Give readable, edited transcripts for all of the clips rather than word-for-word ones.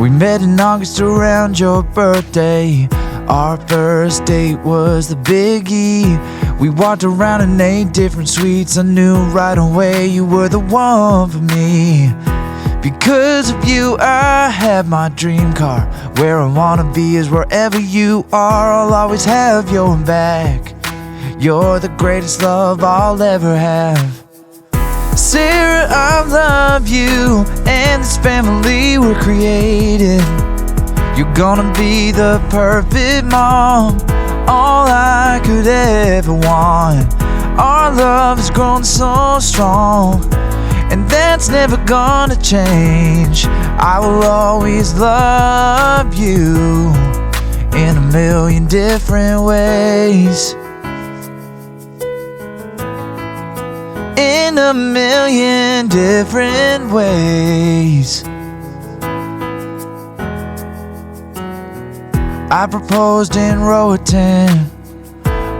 We met in August around your birthday. Our first date was the biggie. We walked around in 8 different suites. I knew right away you were the one for me. Because of you I have my dream car. Where I wanna be is wherever you are. I'll always have your back. You're the greatest love I'll ever have. Sarah, I love you and this family we're creating. You're gonna be the perfect mom, all I could ever want. Our love has grown so strong, and that's never gonna change. I will always love you in a million different ways. In a million different ways. I proposed in row 10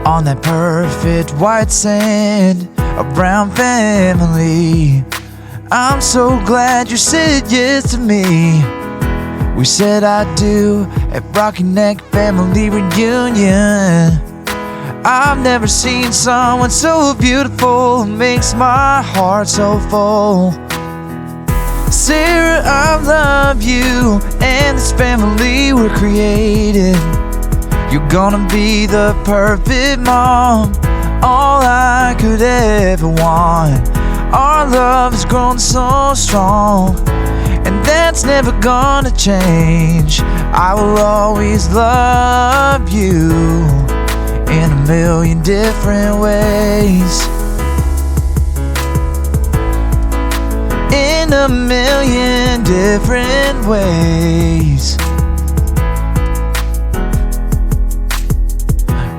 on that perfect white sand, a brown family. I'm so glad you said yes to me. We said I do at Rocky Neck family reunion. I've never seen someone so beautiful, it makes my heart so full. Sarah, I love you and this family we're creating. You're gonna be the perfect mom, all I could ever want. Our love has grown so strong, and that's never gonna change. I will always love you in a million different ways. In a million different ways.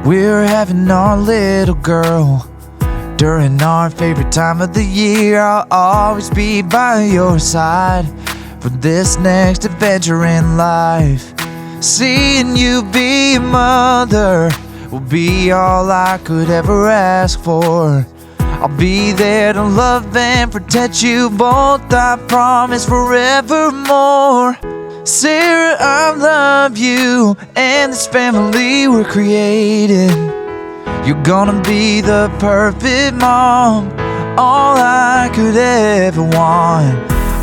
We're having our little girl during our favorite time of the year. I'll always be by your side for this next adventure in life. Seeing you be a mother will be all I could ever ask for. I'll be there to love and protect you both, I promise forevermore. Sarah, I love you and this family we're creating. You're gonna be the perfect mom, all I could ever want.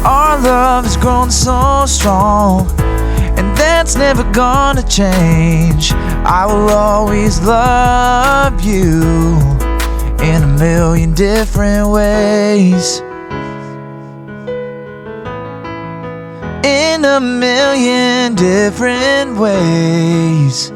Our love has grown so strong, and that's never gonna change. I will always love you in a million different ways. In a million different ways.